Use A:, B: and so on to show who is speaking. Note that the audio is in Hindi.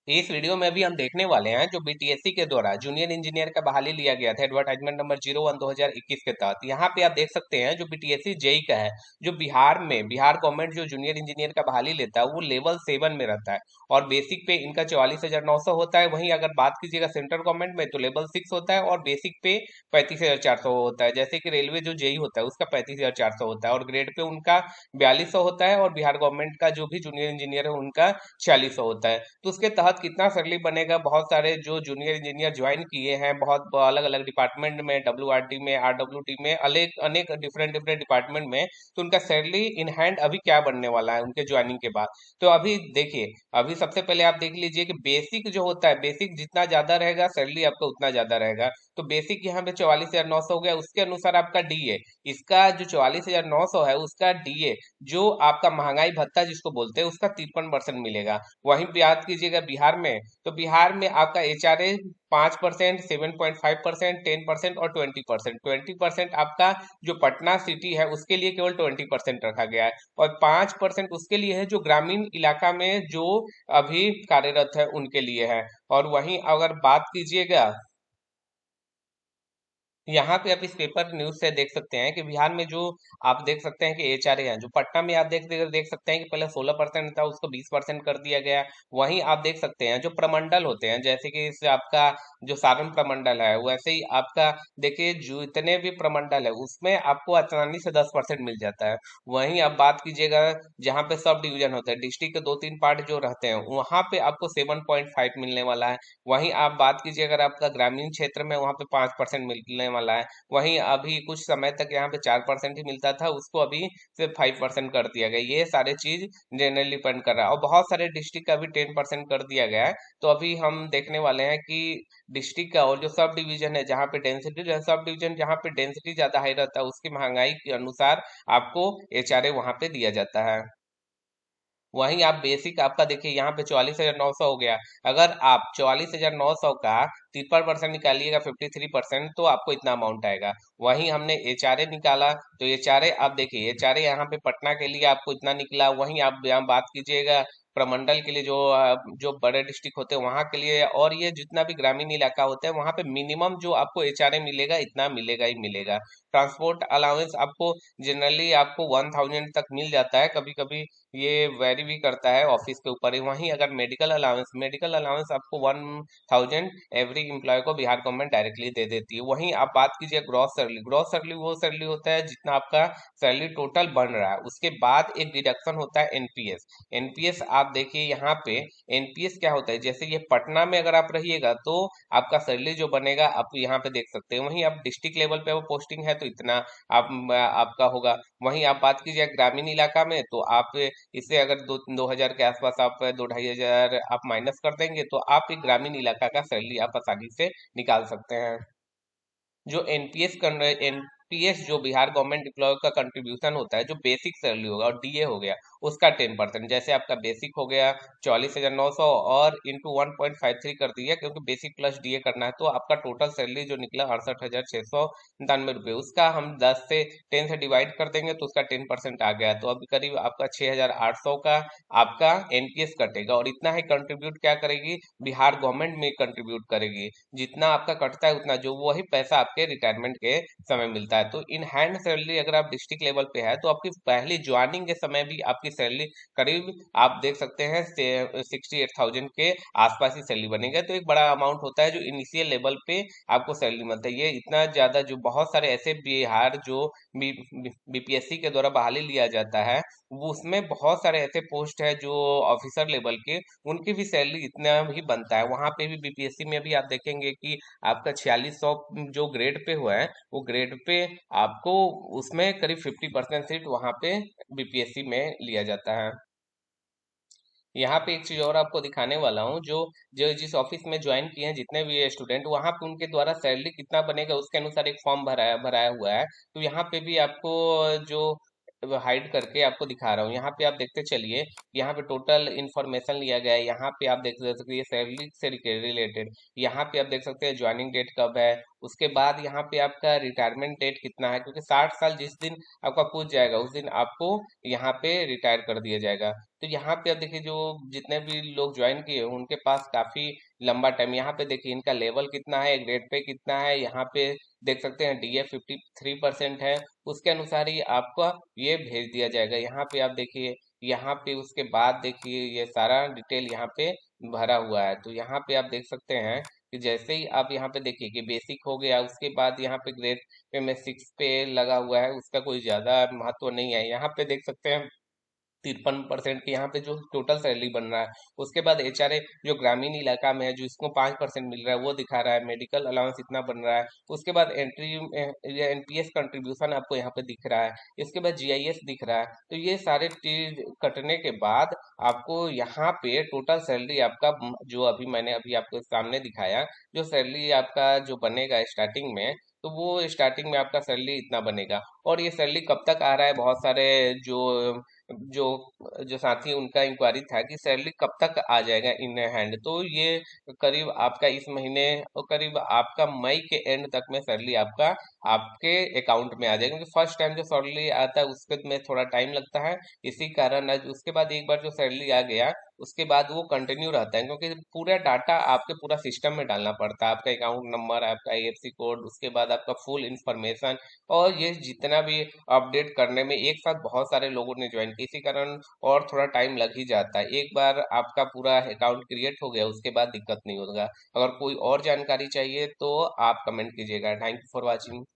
A: इस वीडियो में भी हम देखने वाले हैं जो बीटीएससी के द्वारा जूनियर इंजीनियर का बहाली लिया गया था एडवर्टाइजमेंट नंबर 01/2021 के तहत। यहाँ पे आप देख सकते हैं जो बीटीएससी जेई का है, जो बिहार गवर्नमेंट जो जूनियर इंजीनियर का बहाली लेता है वो लेवल 7 में रहता है और बेसिक पे इनका 44,900 होता है। वहीं अगर बात कीजिएगा सेंट्रल गवर्नमेंट में तो लेवल 6 होता है और बेसिक पे 35,400 होता है। जैसे कि रेलवे जो जेई होता है उसका 35,400 होता है और ग्रेड पे उनका 4200 होता है और बिहार गवर्नमेंट का जो भी जूनियर इंजीनियर है उनका 4600 होता है। तो उसके तहत कितना सैलरी बनेगा, बहुत सारे जो जूनियर इंजीनियर ज्वाइन किए हैं बहुत अलग अलग डिपार्टमेंट में, डब्ल्यूआरटी में, आरडब्ल्यूटी में, अनेक अनेक डिफरेंट डिफरेंट डिपार्टमेंट में, तो उनका सैलरी इन हैंड अभी क्या बनने वाला है उनके ज्वाइनिंग के बाद। तो अभी देखिए, अभी सबसे पहले आप देख लीजिए कि बेसिक जो होता है, बेसिक जितना ज्यादा रहेगा सैलरी आपका उतना ज्यादा रहेगा। तो बेसिक यहाँ पे 44,900 हो गया, उसके अनुसार आपका डीए, इसका जो 44,900 है उसका डीए जो आपका महंगाई भत्ता जिसको बोलते हैं उसका 53% मिलेगा। वहीं बात कीजिएगा बिहार में, तो बिहार में आपका एचआरए 5%, 7.5%, 10% और 20%। 20% आपका जो पटना सिटी है उसके लिए केवल 20% रखा गया है और 5% उसके लिए है जो ग्रामीण इलाका में जो अभी कार्यरत है उनके लिए है। और वहीं अगर बात कीजिएगा, यहाँ पे आप इस पेपर न्यूज से देख सकते हैं कि बिहार में जो आप देख सकते हैं कि एचआरए है, जो पटना में आप देख सकते हैं कि पहले 16% था उसको 20% कर दिया गया। वहीं आप देख सकते हैं जो प्रमंडल होते हैं, जैसे कि इस आपका जो सारण प्रमंडल है वैसे ही आपका देखिए जो इतने भी प्रमंडल है उसमें आपको आसानी से 10% मिल जाता है। वहीं आप बात कीजिएगा जहाँ पे सब डिवीजन होते हैं, डिस्ट्रिक्ट के 2-3 पार्ट जो रहते हैं वहां पे आपको 7.5 मिलने वाला है। वहीं आप बात कीजिए अगर आपका ग्रामीण क्षेत्र में वहां पे 5% मिलने वाला है। वहीं अभी कुछ समय तक यहाँ पे 4% ही मिलता था, उसको अभी सिर्फ 5% कर दिया गया। ये सारे चीज जनरली डिपेंड कर रहा है और बहुत सारे डिस्ट्रिक्ट का भी 10% कर दिया गया है। तो अभी हम देखने वाले हैं कि डिस्ट्रिक्ट का और जो सब डिवीजन है जहाँ पे डेंसिटी, सब डिवीजन जहाँ पे डेंसिटी ज्यादा हाई रहता है उसकी महंगाई के अनुसार आपको एचआरए वहां पे दिया जाता है। वहीं आप बेसिक आपका देखिए यहाँ पे 44,900 हो गया। अगर आप 44,900 का 53% निकालिएगा, 53%, तो आपको इतना अमाउंट आएगा। वहीं हमने एचआरए निकाला तो एचआरए आप देखिए, एचआरए यहाँ पे पटना के लिए आपको इतना निकला। वहीं आप यहाँ बात कीजिएगा प्रमंडल के लिए, जो बड़े डिस्ट्रिक्ट होते हैं वहां के लिए, और ये जितना भी ग्रामीण इलाका होता है वहां पे मिनिमम जो आपको एचआरए मिलेगा इतना मिलेगा ही मिलेगा। ट्रांसपोर्ट अलाउंस आपको जनरली आपको 1,000 तक मिल जाता है, कभी कभी ये वेरी भी करता है ऑफिस के ऊपर ही। वहीं अगर मेडिकल अलाउंस आपको 1,000 एवरी एम्प्लॉय को बिहार गवर्नमेंट डायरेक्टली दे देती है। वहीं आप बात कीजिए ग्रॉस सैलरी वो सैलरी होता है जितना आपका सैलरी टोटल बन रहा है, उसके बाद एक डिडक्शन होता है एनपीएस। एनपीएस आप देखिए यहाँ पे, एनपीएस क्या होता है, जैसे ये पटना में अगर आप रहिएगा तो आपका सैलरी जो बनेगा आप यहाँ पे देख सकते हैं। वहीं आप डिस्ट्रिक्ट लेवल पे वो पोस्टिंग है तो इतना आपका होगा। वहीं आप बात कीजिए ग्रामीण इलाका में तो आप इससे अगर 2,000 के आसपास आप 2-2,500 आप माइनस कर देंगे तो आप एक ग्रामीण इलाका का सैलरी आप आसानी से निकाल सकते हैं। जो एनपीएस जो बिहार गवर्नमेंट एम्प्लॉय का कंट्रीब्यूशन होता है, जो बेसिक सैलरी होगा और डीए हो गया उसका 10%, जैसे आपका बेसिक हो गया 44,900 और इंटू 1.53 कर दिया क्योंकि बेसिक प्लस डीए करना है, तो आपका टोटल सैलरी जो निकला 68,699 रुपये, उसका हम 10 से डिवाइड कर देंगे तो उसका 10% आ गया। तो अभी करीब आपका 6,800 का आपका एनपीएस कटेगा और इतना ही कंट्रीब्यूट क्या करेगी, बिहार गवर्नमेंट में कंट्रीब्यूट करेगी। जितना आपका कटता है उतना जो वही पैसा आपके रिटायरमेंट के समय मिलता है। तो इन हैंड सैलरी अगर आप डिस्ट्रिक्ट लेवल पे है तो आपकी पहली ज्वाइनिंग के समय भी आपकी सैलरी करीब आप देख सकते हैं 68,000 के आसपास ही सैलरी बनेगा। तो एक बड़ा अमाउंट होता है जो इनिशियल लेवल पे आपको सैलरी मिलता है। ये इतना ज्यादा, जो बहुत सारे ऐसे बिहार जो बीपीएससी के द्वारा बहाली लिया जाता है वो उसमें बहुत सारे ऐसे पोस्ट है जो ऑफिसर लेवल के, उनकी भी सैलरी इतना ही बनता है। वहां पे भी बीपीएससी में भी आप देखेंगे कि आपका 4600 जो ग्रेड पे हुआ है वो ग्रेड पे आपको उसमें करीब 50% सीट वहां पे बीपीएससी में लिया जाता है। यहाँ पे एक चीज और आपको दिखाने वाला हूँ, जो जो जिस ऑफिस में ज्वाइन किए हैं जितने भी स्टूडेंट, वहां पे उनके द्वारा सैलरी कितना बनेगा उसके अनुसार एक फॉर्म भराया भराया हुआ है। तो यहाँ पे भी आपको जो हाइड करके आपको दिखा रहा हूँ, यहाँ पे आप देखते चलिए, यहाँ पे टोटल इन्फॉर्मेशन लिया गया है। यहाँ पे आप देख सकते हैं सैलरी से रिलेटेड, यहाँ पे आप देख सकते हैं ज्वाइनिंग डेट कब है, उसके बाद यहाँ पे आपका रिटायरमेंट डेट कितना है, क्योंकि 60 साल जिस दिन आपका पूछ जाएगा उस दिन आपको यहाँ पे रिटायर कर दिया जाएगा। तो यहाँ पे अब देखिए जो जितने भी लोग ज्वाइन किए हैं, उनके पास काफी लंबा टाइम, यहाँ पे देखिए इनका लेवल कितना है, ग्रेड पे कितना है, यहाँ पे देख सकते हैं डीए 53% है, उसके अनुसार ही आपका ये भेज दिया जाएगा। यहाँ पे आप देखिए, यहाँ पे उसके बाद देखिए ये सारा डिटेल यहाँ पे भरा हुआ है। तो यहाँ पे आप देख सकते हैं कि जैसे ही आप यहाँ पे देखिए कि बेसिक हो गया, उसके बाद यहाँ पे ग्रेड पे में 6 पे लगा हुआ है, उसका कोई ज्यादा महत्व नहीं है। यहाँ पे देख सकते हैं 53% की यहाँ पे जो टोटल सैलरी बन रहा है। उसके बाद एचआरए जो ग्रामीण इलाका में है, जो इसको 5% मिल रहा है, वो दिखा रहा है। मेडिकल अलाउंस इतना बन रहा है। उसके बाद एंट्री एनपीएस कंट्रीब्यूशन आपको यहाँ पे दिख रहा है। इसके बाद जीआईएस दिख रहा है। तो ये सारे चीज कटने के बाद आपको यहाँ पे टोटल सैलरी आपका जो अभी मैंने अभी आपको सामने दिखाया, जो सैलरी आपका जो बनेगा स्टार्टिंग में, तो वो स्टार्टिंग में आपका सैलरी इतना बनेगा। और ये सैलरी कब तक आ रहा है, बहुत सारे जो जो जो साथी उनका इंक्वायरी था कि सैलरी कब तक आ जाएगा इन हैंड। तो ये करीब आपका इस महीने और करीब आपका मई के एंड तक में सैलरी आपका आपके अकाउंट में आ जाएगा, क्योंकि फर्स्ट टाइम जो सैलरी आता है उसके में थोड़ा टाइम लगता है। इसी कारण आज उसके बाद एक बार जो सैलरी आ गया, उसके बाद वो कंटिन्यू रहता है, क्योंकि पूरा डाटा आपके पूरा सिस्टम में डालना पड़ता है। आपका अकाउंट नंबर, आपका आईएफएससी कोड, उसके बाद आपका फुल इंफॉर्मेशन, और ये जितना भी अपडेट करने में एक साथ बहुत सारे लोगों ने ज्वाइन किया, इसी कारण और थोड़ा टाइम लग ही जाता है। एक बार आपका पूरा अकाउंट क्रिएट हो गया, उसके बाद दिक्कत नहीं होगा। अगर कोई और जानकारी चाहिए तो आप कमेंट कीजिएगा। Thank you for watching.